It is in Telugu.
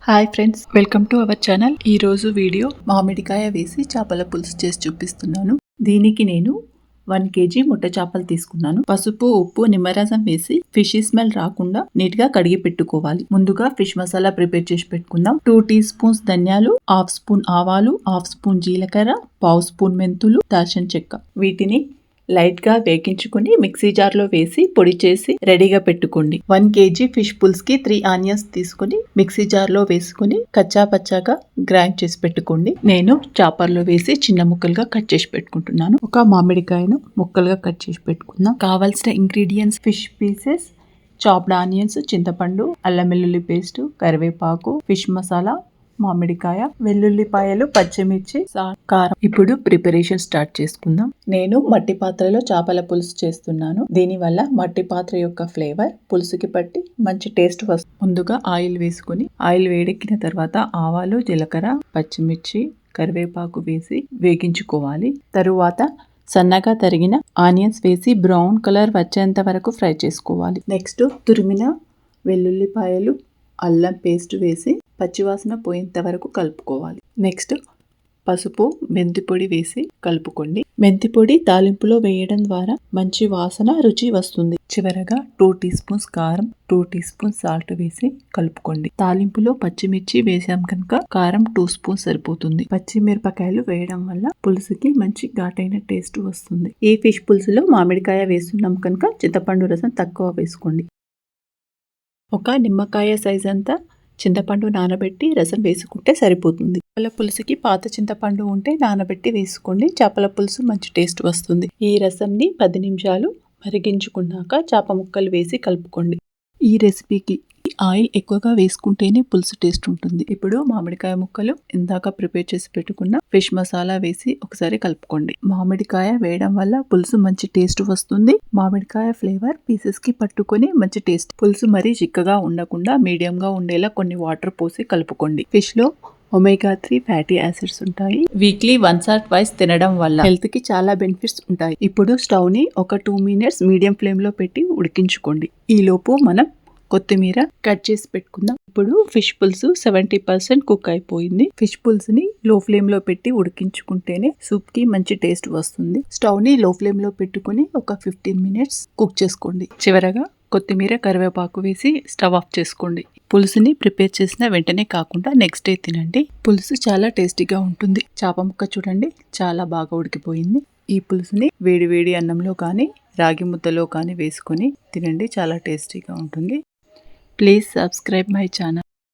Hi friends, welcome to our channel. ఈరోజు వీడియో మామిడికాయ వేసి చేపల పులుసు చేసి చూపిస్తున్నాను. దీనికి నేను 1 kg ముట్ట చేపలు తీసుకున్నాను. పసుపు, ఉప్పు, నిమ్మరసం వేసి ఫిష్ స్మెల్ రాకుండా నీట్ గా కడిగి పెట్టుకోవాలి. ముందుగా ఫిష్ మసాలా ప్రిపేర్ చేసి పెట్టుకుందాం. 2 టీ స్పూన్స్ ధనియాలు, 1/2 స్పూన్ ఆవాలు, 1/2 స్పూన్ జీలకర్ర, 1/2 స్పూన్ మెంతులు, దాల్చిన చెక్క. వీటిని లైట్ గా వేగించుకుని మిక్సీ జార్ లో వేసి పొడి చేసి రెడీగా పెట్టుకోండి. 1 kg ఫిష్ పుల్స్ కి 3 ఆనియన్స్ తీసుకుని మిక్సీ జార్ లో వేసుకుని కచ్చా పచ్చాగా గ్రైండ్ చేసి పెట్టుకోండి. నేను చాపర్ లో వేసి చిన్న ముక్కలుగా కట్ చేసి పెట్టుకుంటున్నాను. ఒక మామిడికాయను ముక్కలుగా కట్ చేసి పెట్టుకుందాం. కావాల్సిన ingredients: fish pieces, chopped onions, చింతపండు, అల్లం వెల్లుల్లి పేస్ట్, కరివేపాకు, ఫిష్ మసాలా, మామిడికాయ, వెల్లుల్లిపాయలు, పచ్చిమిర్చి, కారం. ఇప్పుడు ప్రిపరేషన్ స్టార్ట్ చేసుకుందాం. నేను మట్టి పాత్రలో చేపల పులుసు చేస్తున్నాను. దీనివల్ల మట్టి పాత్ర యొక్క ఫ్లేవర్ పులుసుకి పట్టి మంచి టేస్ట్ వస్తుంది. ముందుగా ఆయిల్ వేసుకుని ఆయిల్ వేడెక్కిన తర్వాత ఆవాలు, జీలకర్ర, పచ్చిమిర్చి, కరివేపాకు వేసి వేగించుకోవాలి. తరువాత సన్నగా తరిగిన ఆనియన్స్ వేసి బ్రౌన్ కలర్ వచ్చేంత వరకు ఫ్రై చేసుకోవాలి. నెక్స్ట్ తురిమిన వెల్లుల్లిపాయలు, అల్లం పేస్ట్ వేసి పచ్చివాసన పోయేంత వరకు కలుపుకోవాలి. నెక్స్ట్ పసుపు, మెంతి పొడి వేసి కలుపుకోండి. మెంతి పొడి తాలింపులో వేయడం ద్వారా మంచి వాసన, రుచి వస్తుంది. చివరగా 2 టీ స్పూన్స్ కారం, 2 టీ స్పూన్స్ సాల్ట్ వేసి కలుపుకోండి. తాలింపులో పచ్చిమిర్చి వేసాం కనుక కారం 2 స్పూన్స్ సరిపోతుంది. పచ్చిమిరపకాయలు వేయడం వల్ల పులుసుకి మంచి ఘాటైన టేస్ట్ వస్తుంది. ఈ ఫిష్ పులుసులో మామిడికాయ వేస్తున్నాం కనుక చింతపండు రసం తక్కువ వేసుకోండి. ఒక నిమ్మకాయ సైజ్ అంతా చింతపండు నానబెట్టి రసం వేసుకుంటే సరిపోతుంది. చేపల పులుసుకి పాత చింతపండు ఉంటే నానబెట్టి వేసుకోండి. చేపల పులుసు మంచి టేస్ట్ వస్తుంది. ఈ రసంని 10 నిమిషాలు మరిగించుకున్నాక చేప ముక్కలు వేసి కలుపుకోండి. ఈ రెసిపీకి ఆయిల్ ఎక్కువగా వేసుకుంటేనే పులుసు టేస్ట్ ఉంటుంది. ఇప్పుడు మామిడికాయ ముక్కలు ఇందాక ప్రిపేర్ చేసి పెట్టుకున్న ఫిష్ మసాలా వేసి ఒకసారి కలుపుకోండి. మామిడికాయ వేయడం వల్ల పులుసు మంచి టేస్ట్ వస్తుంది. మామిడికాయ ఫ్లేవర్ పీసెస్ కి పట్టుకొని మంచి టేస్ట్. పులుసు మరీ చిక్కగా ఉండకుండా మీడియం గా ఉండేలా కొన్ని వాటర్ పోసి కలుపుకోండి. ఫిష్ లో ఒమేగా 3 ఫ్యాటీ యాసిడ్స్ ఉంటాయి. వీక్లీ 1 or 2 తినడం వల్ల హెల్త్ కి చాలా బెనిఫిట్స్ ఉంటాయి. ఇప్పుడు స్టవ్ ని ఒక 2 minutes మీడియం ఫ్లేమ్ లో పెట్టి ఉడికించుకోండి. ఈ లోపు మనం కొత్తిమీర కట్ చేసి పెట్టుకుందాం. ఇప్పుడు ఫిష్ పులుసు 70% కుక్ అయిపోయింది. ఫిష్ పులుసుని లో ఫ్లేమ్ లో పెట్టి ఉడికించుకుంటేనే సూప్ కి మంచి టేస్ట్ వస్తుంది. స్టవ్ ని లో ఫ్లేమ్ లో పెట్టుకుని ఒక 15 minutes కుక్ చేసుకోండి. చివరగా కొత్తిమీర, కరివేపాకు వేసి స్టవ్ ఆఫ్ చేసుకోండి. పులుసుని ప్రిపేర్ చేసిన వెంటనే కాకుండా నెక్స్ట్ డే తినండి. పులుసు చాలా టేస్టీగా ఉంటుంది. చేప ముక్క చూడండి, చాలా బాగా ఉడికిపోయింది. ఈ పులుసుని వేడి వేడి అన్నంలో కానీ రాగి ముద్దలో కానీ వేసుకొని తినండి. చాలా టేస్టీగా ఉంటుంది. Please subscribe my channel.